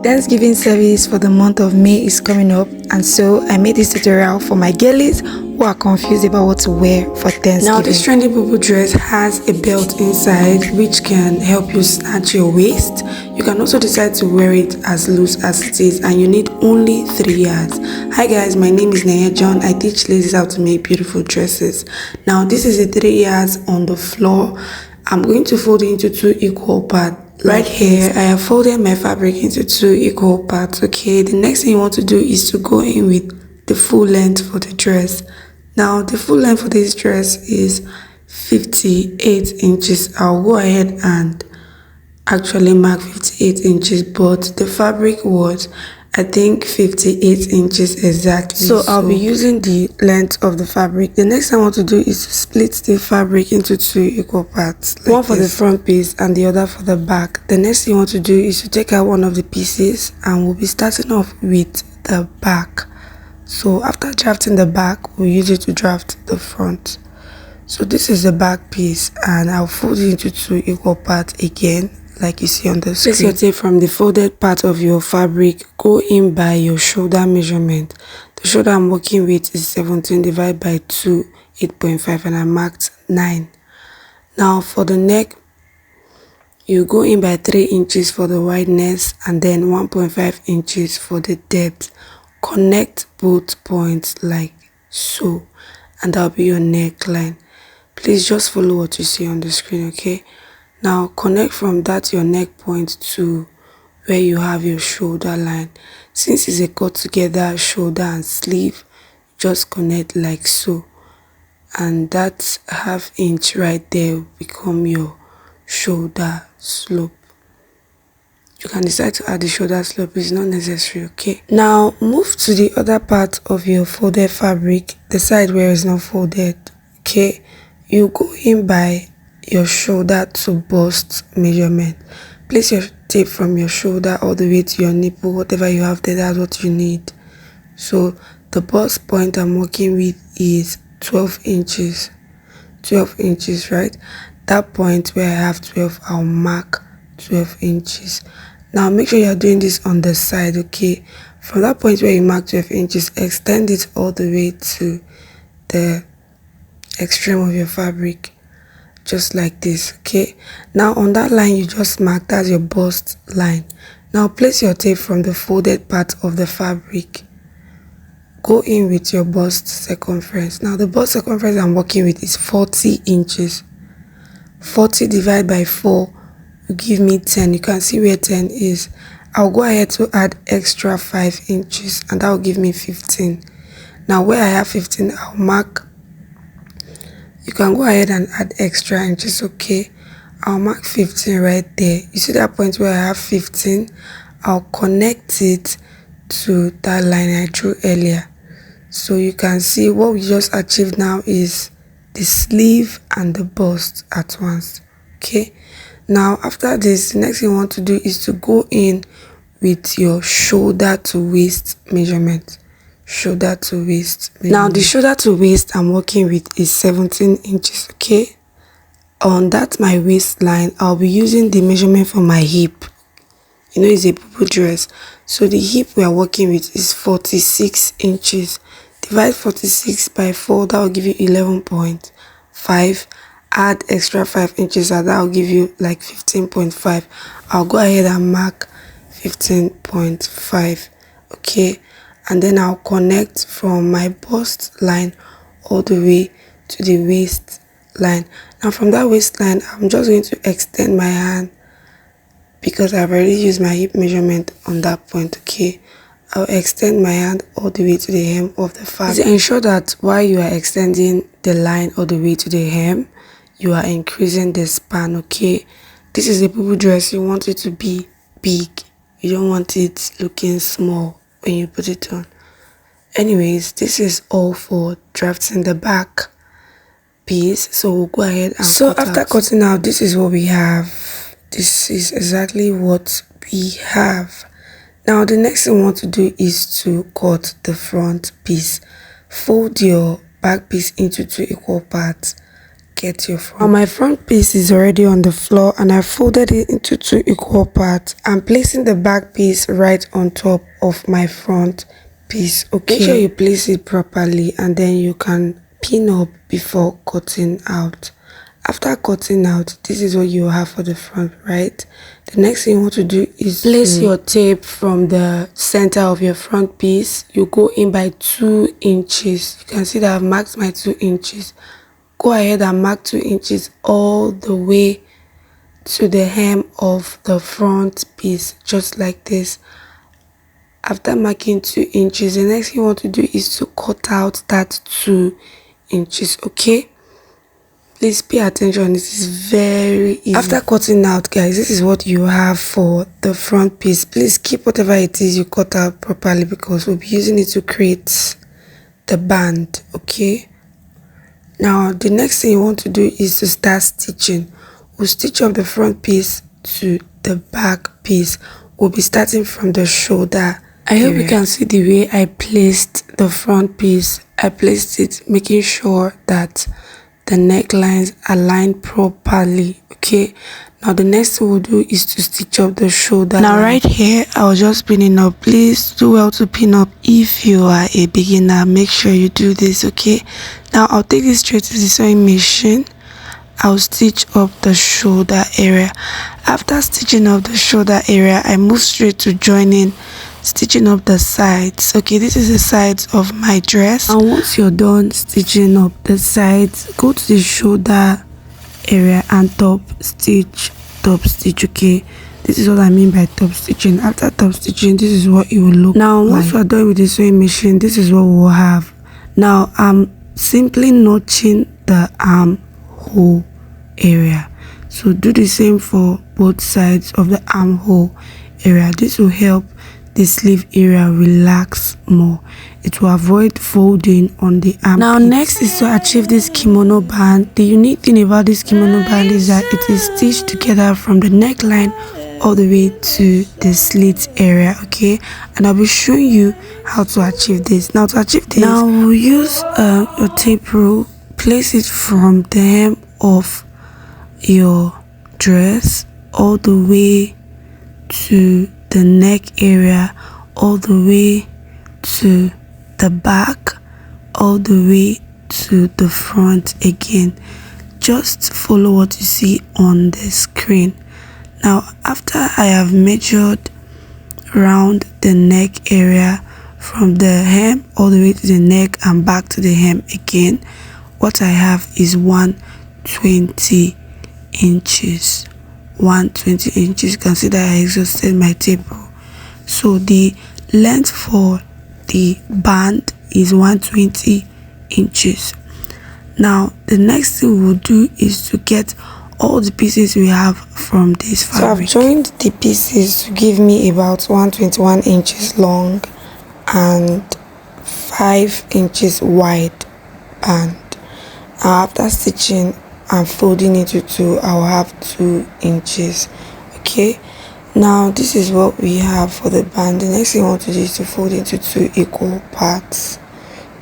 Thanksgiving service for the month of May is coming up, and so I made this tutorial for my girlies who are confused about what to wear for Thanksgiving. Now this Trendy Boubou dress has a belt inside which can help you snatch your waist. You can also decide to wear it as loose as it is, and you need only 3 yards. Hi guys, my name is Naya John. I teach ladies how to make beautiful dresses. Now this is a 3 yards on the floor. I'm going to fold it into 2 equal parts. Right here, I have folded my fabric into 2 equal parts, okay? The next thing you want to do is to go in with the full length for the dress. Now, the full length for this dress is 58 inches. I'll go ahead and actually mark 58 inches, but the fabric was, I think, 58 inches exactly. So I'll be using the length of the fabric. The next thing I want to do is to split the fabric into 2 equal parts, like one for the front piece and the other for the back. The next thing you want to do is to take out one of the pieces, and we'll be starting off with the back. So after drafting the back, we'll use it to draft the front. So this is the back piece, and I'll fold it into 2 equal parts again, like you see on the screen. Place your tape from the folded part of your fabric, go in by your shoulder measurement. The shoulder I'm working with is 17 divided by 2, 8.5, and I marked 9. Now for the neck, you go in by 3 inches for the wideness and then 1.5 inches for the depth. Connect both points like so, and that'll be your neckline. Please just follow what you see on the screen, okay? Now connect from that your neck point to where you have your shoulder line. Since it's a cut together shoulder and sleeve, just connect like so, and that ½ inch right there will become your shoulder slope. You can decide to add the shoulder slope, it's not necessary, okay? Now move to the other part of your folded fabric, the side where it's not folded, okay? You go in by your shoulder to bust measurement. Place your tape from your shoulder all the way to your nipple, whatever you have there, that's what you need. So the bust point I'm working with is 12 inches. 12 inches, right? That point where I have 12, I'll mark 12 inches. Now make sure you're doing this on the side, okay? From that point where you mark 12 inches, extend it all the way to the extreme of your fabric, just like this, okay? Now on that line you just mark, that's your bust line. Now place your tape from the folded part of the fabric, go in with your bust circumference. Now the bust circumference I'm working with is 40 inches. 40 divided by 4 will give me 10. You can see where 10 is. I'll go ahead to add extra 5 inches, and that will give me 15. Now where I have 15, I'll mark. You can go ahead and add extra inches, okay? I'll mark 15 right there. You see that point where I have 15? I'll connect it to that line I drew earlier. So you can see what we just achieved now is the sleeve and the bust at once, okay? Now after this, the next thing you want to do is to go in with your shoulder to waist measurement. Shoulder to waist. Now the shoulder to waist I'm working with is 17 inches, okay? On that my waistline, I'll be using the measurement for my hip. You know, it's a boubou dress, so the hip we are working with is 46 inches. Divide 46 by 4, that will give you 11.5. Add extra 5 inches, and that will give you like 15.5. I'll go ahead and mark 15.5, okay? And then I'll connect from my bust line all the way to the waist line. Now from that waistline, I'm just going to extend my hand because I've already used my hip measurement on that point, okay? I'll extend my hand all the way to the hem of the fabric. Ensure that while you are extending the line all the way to the hem, you are increasing the span, okay? This is a boubou dress, you want it to be big. You don't want it looking small when you put it on. Anyways, this is all for drafting the back piece, so we'll go ahead and after cutting out, this is what we have. This is exactly what we have. Now the next thing we want to do is to cut the front piece. Fold your back piece into 2 equal parts, get your front. Now my front piece is already on the floor and I folded it into 2 equal parts. I'm placing the back piece right on top of my front piece. Okay, make sure you place it properly and then you can pin up before cutting out. After cutting out, this is what you have for the front, right? The next thing you want to do is place your tape from the center of your front piece. You go in by 2 inches. You can see that I've marked my 2 inches. Go ahead and mark 2 inches all the way to the hem of the front piece, just like this. After marking 2 inches, the next thing you want to do is to cut out that 2 inches, okay? Please pay attention, this is very easy. After cutting out, guys, this is what you have for the front piece. Please keep whatever it is you cut out properly because we'll be using it to create the band, okay? Now, the next thing you want to do is to start stitching. We'll stitch up the front piece to the back piece. We'll be starting from the shoulder. I hope you can see the way I placed the front piece. I placed it making sure that the necklines align properly, okay? Now the next thing we'll do is to stitch up the shoulder. Now right here I was just pinning up. Please do well to pin up if you are a beginner. Make sure you do this, okay? Now I'll take this straight to the sewing machine. I'll stitch up the shoulder area. After stitching up the shoulder area, I move straight to joining, stitching up the sides. Okay, this is the sides of my dress. And once you're done stitching up the sides, go to the shoulder area and top stitch, okay? This is what I mean by top stitching. After top stitching, this is what it will look now like. Once we're done with the sewing machine, this is what we'll have. Now I'm simply notching the armhole area, so do the same for both sides of the armhole area. This will help the sleeve area relax more. It will avoid folding on the arm. Now next is to achieve this kimono band. The unique thing about this kimono band is that it is stitched together from the neckline all the way to the slit area, okay? And I'll be showing you how to achieve this. Now to achieve this, now we'll use your tape rule. Place it from the hem of your dress all the way to the neck area, all the way to the back, all the way to the front again. Just follow what you see on the screen. Now after I have measured around the neck area from the hem all the way to the neck and back to the hem again, what I have is 120 inches. 120 inches. Consider I exhausted my tape rule. So the length for the band is 120 inches. Now the next thing we'll do is to get all the pieces we have from this fabric. So I've joined the pieces to give me about 121 inches long and 5 inches wide band. After stitching and folding it to 2, I'll have 2 inches, okay? Now this is what we have for the band. The next thing I want to do is to fold into 2 equal parts.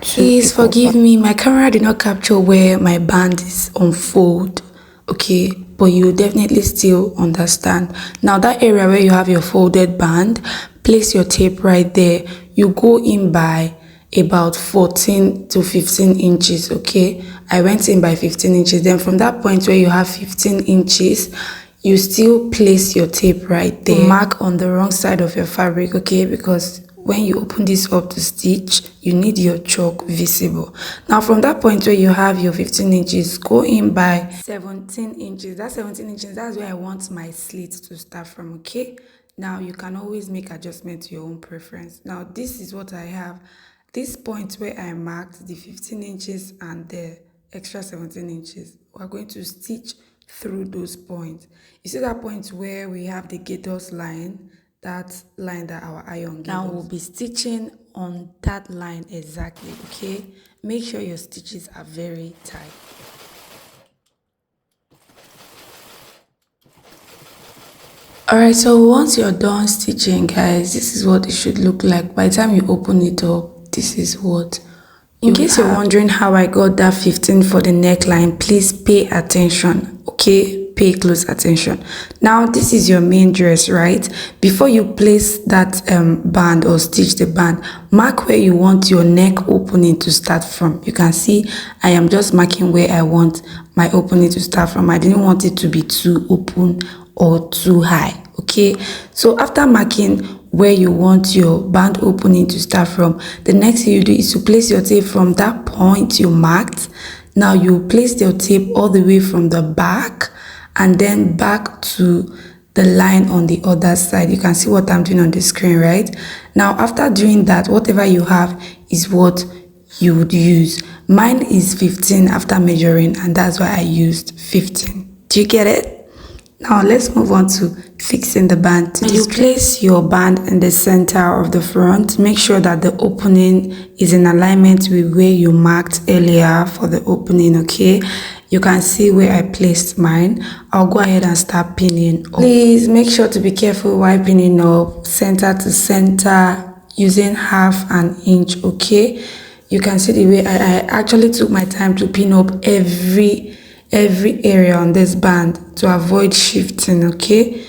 Please forgive me, my camera did not capture where my band is on fold, okay? But you definitely still understand. Now that area where you have your folded band, place your tape right there. You go in by about 14 to 15 inches, okay? I went in by 15 inches. Then from that point where you have 15 inches, you still place your tape right there. Mark on the wrong side of your fabric, okay? Because when you open this up to stitch, you need your chalk visible. Now from that point where you have your 15 inches, go in by 17 inches. That 17 inches, that's where I want my slit to start from, okay? Now you can always make adjustment to your own preference. Now this is what I have. This point where I marked the 15 inches and the extra 17 inches, we're going to stitch through those points. You see that point where we have the gathers line, that line that our iron gathers. Now we'll be stitching on that line exactly, okay? Make sure your stitches are very tight. Alright, so once you're done stitching, guys, this is what it should look like. By the time you open it up, this is what In case you're wondering how I got that 15 for the neckline, please pay attention, okay? Pay close attention. Now, this is your main dress, right? Before you place that band or stitch the band, mark where you want your neck opening to start from. You can see I am just marking where I want my opening to start from. I didn't want it to be too open or too high, okay? So after marking where you want your band opening to start from, the next thing you do is to place your tape from that point you marked. Now you place your tape all the way from the back and then back to the line on the other side. You can see what I'm doing on the screen, right? Now after doing that, whatever you have is what you would use. Mine is 15 after measuring, and that's why I used 15. Do you get it? Now let's move on to fixing the band. You place your band in the center of the front. Make sure that the opening is in alignment with where you marked earlier for the opening, okay? You can see where I placed mine. I'll go ahead and start pinning up. Please make sure to be careful while pinning up, center to center, using half an inch, okay? You can see the way I actually took my time to pin up every area on this band to avoid shifting, okay?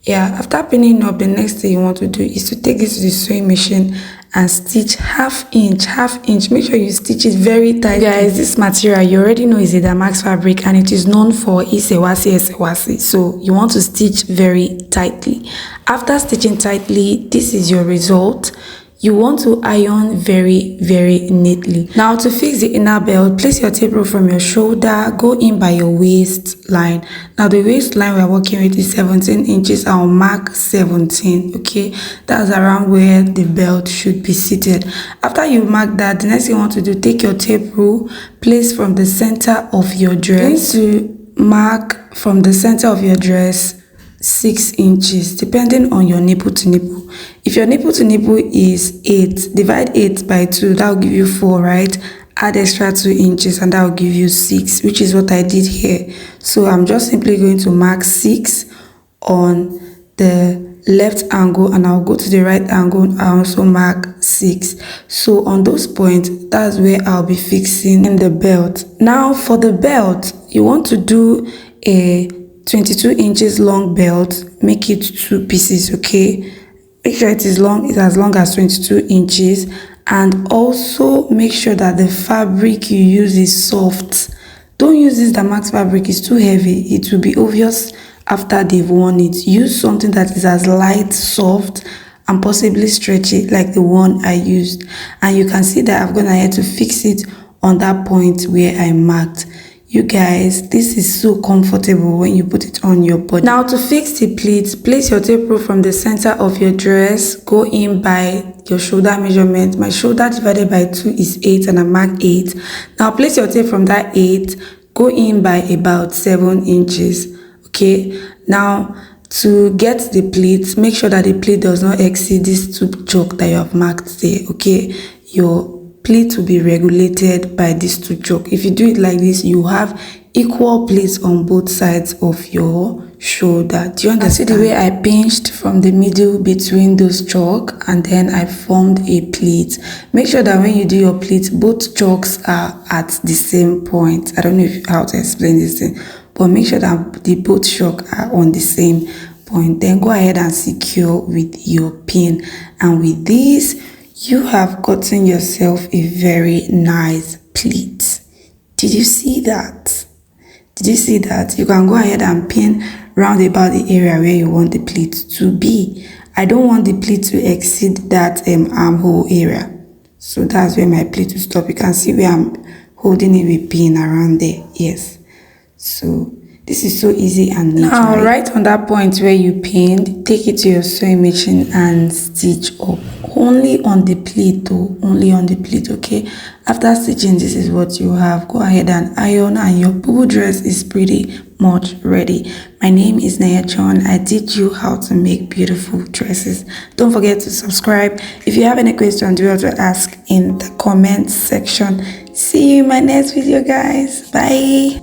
Yeah, after pinning up, the next thing you want to do is to take this to the sewing machine and stitch half inch. Make sure you stitch it very tight. Guys, this material you already know is a damask fabric and it is known for isewasi, so you want to stitch very tightly. After stitching tightly, this is your result. You want to iron very neatly. Now to fix the inner belt, place your tape roll from your shoulder, go in by your waistline. Now the waistline we're working with is 17 inches. I'll mark 17, okay? That's around where the belt should be seated. After you mark that, the next thing you want to do, take your tape roll, place from the center of your dress. To mark from the center of your dress 6 inches, depending on your nipple to nipple. If your nipple to nipple is 8, divide 8 by 2, that will give you 4, right? Add extra 2 inches and that will give you 6, which is what I did here. So I'm just simply going to mark 6 on the left angle and I'll go to the right angle. I also mark 6. So on those points, that's where I'll be fixing in the belt. Now for the belt, you want to do a 22 inches long belt. Make it 2 pieces, okay? Make sure it is as long as 22 inches, and also make sure that the fabric you use is soft. Don't use this damask fabric, it's too heavy. It will be obvious after they've worn it. Use something that is as light, soft, and possibly stretchy like the one I used. And you can see that I've gone ahead to fix it on that point where I marked. You guys, this is so comfortable when you put it on your body. Now to fix the pleats, place your tape roll from the center of your dress, go in by your shoulder measurement. My shoulder divided by 2 is 8 and I mark 8. Now place your tape from that 8, go in by about 7 inches, okay? Now to get the pleats, make sure that the pleat does not exceed this 2 chalk that you have marked there, okay? Your pleat will be regulated by this 2 chalk. If you do it like this, you have equal pleats on both sides of your shoulder. Do you understand? See the way I pinched from the middle between those chalk and then I formed a pleat. Make sure that when you do your pleat, both chalks are at the same point. I don't know how to explain this thing, but make sure that the both chalk are on the same point. Then go ahead and secure with your pin, and with this you have gotten yourself a very nice pleat. Did you see that? Did you see that? You can go ahead and pin round about the area where you want the pleat to be. I don't want the pleat to exceed that armhole area. So that's where my pleat will stop. You can see where I'm holding it with pin around there. Yes. So this is so easy and neat. Now, right on that point where you pinned, take it to your sewing machine and stitch up. Only on the pleat though, only on the pleat, okay? After stitching, this is what you have. Go ahead and iron and your boubou dress is pretty much ready. My name is Nayachon. I teach you how to make beautiful dresses. Don't forget to subscribe. If you have any questions, do to ask in the comment section. See you in my next video, guys. Bye.